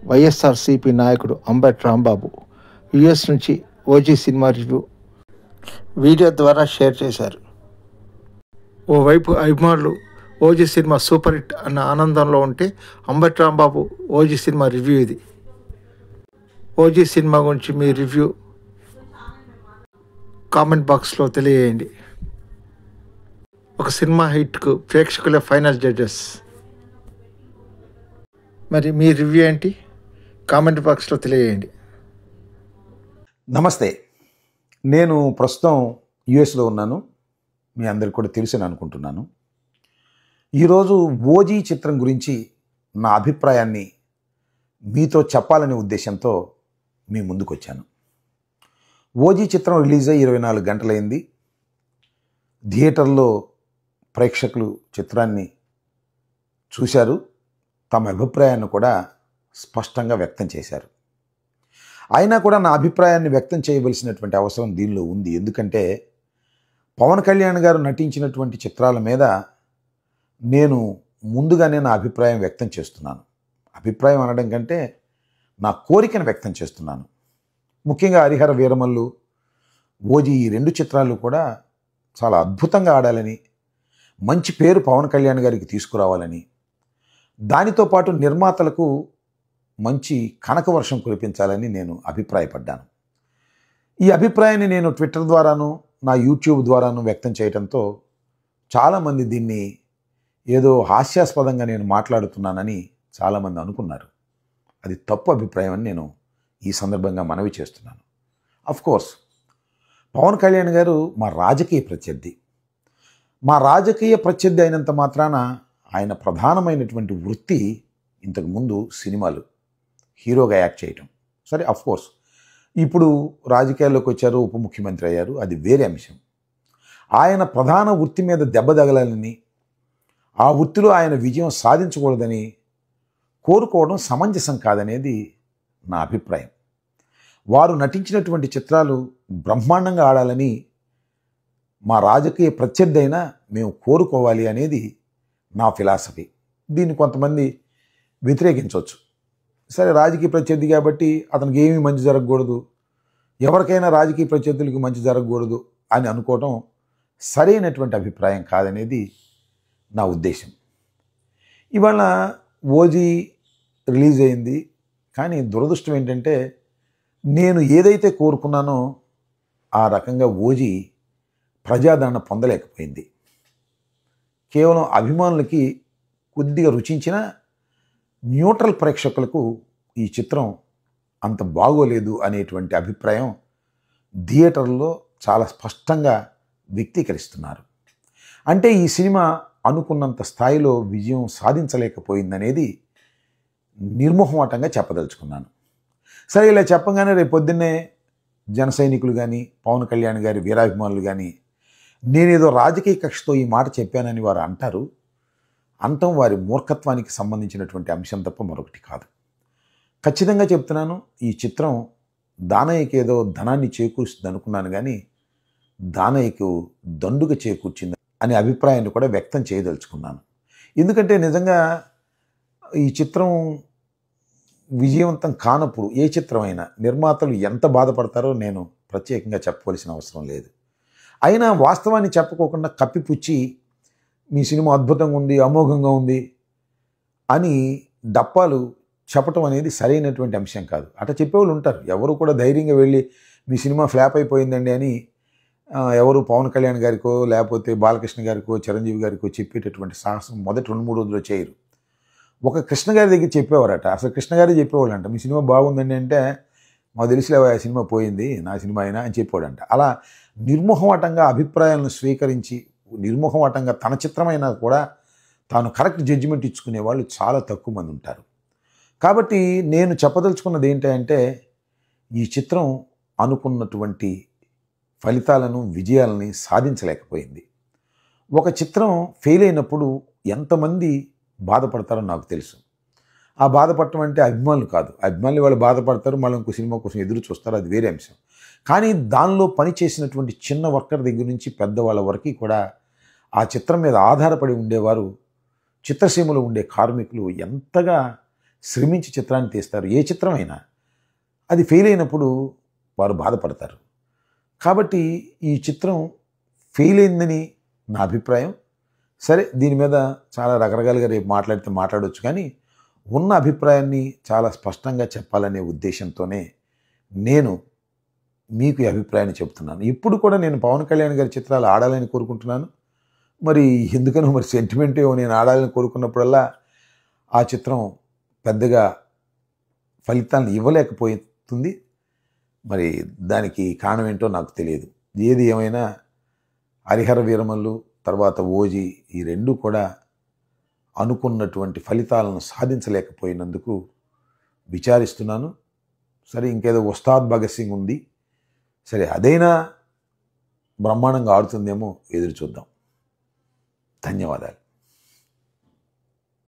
వైఎస్ఆర్సీపీ నాయకుడు అంబటి రాంబాబు యుఎస్ నుంచి OG cinema review video ద్వారా షేర్ చేశారు. ఓవైపు అభిమానులు ఓజీ సినిమా సూపర్ హిట్ అన్న ఆనందంలో ఉంటే, Ambati Rambabu OG cinema review ఇది. ఓజీ సినిమా గురించి మీ రివ్యూ కామెంట్ బాక్స్లో తెలియజేయండి. ఒక సినిమా హిట్కు ప్రేక్షకులే ఫైనల్ జడ్జెస్. మరి మీ రివ్యూ ఏంటి? కామెంట్ బాక్స్లో తెలియజేయండి. నమస్తే, నేను ప్రస్తుతం యుఎస్లో ఉన్నాను. మీ అందరికి కూడా తెలుసని అనుకుంటున్నాను. ఈరోజు ఓజీ చిత్రం గురించి నా అభిప్రాయాన్ని మీతో చెప్పాలనే ఉద్దేశంతో మీ ముందుకు వచ్చాను. ఓజీ చిత్రం రిలీజ్ అయ్యి 24 గంటలైంది. థియేటర్లో ప్రేక్షకులు చిత్రాన్ని చూశారు, తమ అభిప్రాయాన్ని కూడా స్పష్టంగా వ్యక్తం చేశారు. అయినా కూడా నా అభిప్రాయాన్ని వ్యక్తం చేయవలసినటువంటి అవసరం దీనిలో ఉంది. ఎందుకంటే పవన్ కళ్యాణ్ గారు నటించినటువంటి చిత్రాల మీద నేను ముందుగానే నా అభిప్రాయం వ్యక్తం చేస్తున్నాను. అభిప్రాయం అనడం కంటే నా కోరికను వ్యక్తం చేస్తున్నాను. ముఖ్యంగా హరిహర వీరమల్లు, ఓజీ ఈ 2 చిత్రాలు కూడా చాలా అద్భుతంగా ఆడాలని, మంచి పేరు పవన్ కళ్యాణ్ గారికి తీసుకురావాలని, దానితో పాటు నిర్మాతలకు మంచి కనక వర్షం కురిపించాలని నేను అభిప్రాయపడ్డాను. ఈ అభిప్రాయాన్ని నేను ట్విట్టర్ ద్వారాను, నా యూట్యూబ్ ద్వారాను వ్యక్తం చేయడంతో చాలామంది దీన్ని ఏదో హాస్యాస్పదంగా నేను మాట్లాడుతున్నానని చాలామంది అనుకున్నారు. అది తప్పు అభిప్రాయం అని నేను ఈ సందర్భంగా మనవి చేస్తున్నాను. అఫ్కోర్స్ పవన్ కళ్యాణ్ గారు మా రాజకీయ ప్రత్యర్థి. మా రాజకీయ ప్రత్యర్థి అయినంత మాత్రాన ఆయన ప్రధానమైనటువంటి వృత్తి ఇంతకుముందు సినిమాలు, హీరోగా యాక్ట్ చేయటం. సరే, అఫ్కోర్స్ ఇప్పుడు రాజకీయాల్లోకి వచ్చారు, ఉప ముఖ్యమంత్రి అయ్యారు, అది వేరే అంశం. ఆయన ప్రధాన వృత్తి మీద దెబ్బ తగలాలని, ఆ వృత్తిలో ఆయన విజయం సాధించకూడదని కోరుకోవడం సమంజసం కాదనేది నా అభిప్రాయం. వారు నటించినటువంటి చిత్రాలు బ్రహ్మాండంగా ఆడాలని మా రాజకీయ ప్రత్యర్థి అయినా మేము కోరుకోవాలి అనేది నా ఫిలాసఫీ. దీన్ని కొంతమంది వ్యతిరేకించవచ్చు. సరే, రాజకీయ ప్రత్యర్థి కాబట్టి అతనికి ఏమీ మంచి జరగకూడదు, ఎవరికైనా రాజకీయ ప్రత్యర్థులకి మంచి జరగకూడదు అని అనుకోవడం సరైనటువంటి అభిప్రాయం కాదనేది నా ఉద్దేశం. ఇవాళ ఓజీ రిలీజ్ అయింది, కానీ దురదృష్టం ఏంటంటే నేను ఏదైతే కోరుకున్నానో ఆ రకంగా ఓజీ ప్రజాదరణ పొందలేకపోయింది. కేవలం అభిమానులకి కొద్దిగా రుచించిన న్యూట్రల్ ప్రేక్షకులకు ఈ చిత్రం అంత బాగోలేదు అనేటువంటి అభిప్రాయం థియేటర్లో చాలా స్పష్టంగా వ్యక్తీకరిస్తున్నారు. అంటే ఈ సినిమా అనుకున్నంత స్థాయిలో విజయం సాధించలేకపోయిందనేది నిర్మోహమాటంగా చెప్పదలుచుకున్నాను. సరే, ఇలా చెప్పగానే రేపు పొద్దున్నే జన సైనికులు కానీ, పవన్ కళ్యాణ్ గారి వీరాభిమానులు కానీ నేనేదో రాజకీయ కక్షతో ఈ మాట చెప్పానని వారు అంటారు. అంతం వారి మూర్ఖత్వానికి సంబంధించినటువంటి అంశం తప్ప మరొకటి కాదు. ఖచ్చితంగా చెప్తున్నాను, ఈ చిత్రం దానయ్యకి ఏదో ధనాన్ని చేకూరుస్తుంది అనుకున్నాను, కానీ దానయ్యకు దండుగా చేకూర్చింది అనే అభిప్రాయాన్ని కూడా వ్యక్తం చేయదలుచుకున్నాను. ఎందుకంటే నిజంగా ఈ చిత్రం విజయవంతం కానప్పుడు ఏ చిత్రమైనా నిర్మాతలు ఎంత బాధపడతారో నేను ప్రత్యేకంగా చెప్పవలసిన అవసరం లేదు. అయినా వాస్తవాన్ని చెప్పుకోకుండా కప్పిపుచ్చి మీ సినిమా అద్భుతంగా ఉంది, అమోఘంగా ఉంది అని డప్పాలు చెప్పటం అనేది సరైనటువంటి అంశం కాదు. అట్లా చెప్పేవాళ్ళు ఉంటారు. ఎవరు కూడా ధైర్యంగా వెళ్ళి మీ సినిమా ఫ్లాప్ అయిపోయిందండి అని ఎవరు పవన్ కళ్యాణ్ గారికో లేకపోతే బాలకృష్ణ గారికో చిరంజీవి గారికో చెప్పేటటువంటి సాహసం మొదటి 2-3 రోజుల్లో చేయరు. ఒక కృష్ణ గారి దగ్గర చెప్పేవారట. అసలు కృష్ణ గారే చెప్పేవాళ్ళంట, మీ సినిమా బాగుందండి అంటే మాకు తెలిసిలేవా ఆ సినిమా పోయింది, నా సినిమా అయినా అని చెప్పాడంట. అలా నిర్మోహమాటంగా అభిప్రాయాలను స్వీకరించి నిర్మోహమాటంగా తన చిత్రమైనా కూడా తాను కరెక్ట్ జడ్జిమెంట్ ఇచ్చుకునే వాళ్ళు చాలా తక్కువ మంది ఉంటారు. కాబట్టి నేను చెప్పదలుచుకున్నది ఏంటంటే ఈ చిత్రం అనుకున్నటువంటి ఫలితాలను, విజయాలని సాధించలేకపోయింది. ఒక చిత్రం ఫెయిల్ అయినప్పుడు ఎంతమంది బాధపడతారో నాకు తెలుసు. ఆ బాధపడటం అంటే అభిమానులు కాదు. అభిమానులు వాళ్ళు బాధపడతారు, మళ్ళీ ఇంకో సినిమా కోసం ఎదురు చూస్తారు, అది వేరే అంశం. కానీ దానిలో పనిచేసినటువంటి చిన్న వర్కర్ దగ్గర నుంచి పెద్దవాళ్ళ వరకు కూడా ఆ చిత్రం మీద ఆధారపడి ఉండేవారు, చిత్రసీమలో ఉండే కార్మికులు ఎంతగా శ్రమించి చిత్రాన్ని తీస్తారు. ఏ చిత్రమైనా అది ఫెయిల్ అయినప్పుడు వారు బాధపడతారు. కాబట్టి ఈ చిత్రం ఫెయిల్ అయిందని నా అభిప్రాయం. సరే, దీని మీద చాలా రకరకాలుగా రేపు మాట్లాడవచ్చు, కానీ ఉన్న అభిప్రాయాన్ని చాలా స్పష్టంగా చెప్పాలనే ఉద్దేశంతోనే నేను మీకు ఈ అభిప్రాయాన్ని చెప్తున్నాను. ఇప్పుడు కూడా నేను పవన్ కళ్యాణ్ గారి చిత్రాలు ఆడాలని కోరుకుంటున్నాను. మరి ఎందుకనో మరి సెంటిమెంట్ నేను ఆడాలని కోరుకున్నప్పుడల్లా ఆ చిత్రం పెద్దగా ఫలితాలను ఇవ్వలేకపోతుంది. మరి దానికి కారణం ఏంటో నాకు తెలియదు. ఏది ఏమైనా హరిహర వీరమల్లు తర్వాత ఓజీ ఈ రెండు కూడా అనుకున్నటువంటి ఫలితాలను సాధించలేకపోయినందుకు విచారిస్తున్నాను. సరే, ఇంకేదో ఉస్తాద్ భగత్ సింగ్ ఉంది, సరే అదైనా బ్రహ్మాండంగా ఆడుతుందేమో, ఎదురు చూద్దాం. ధన్యవాదాలు.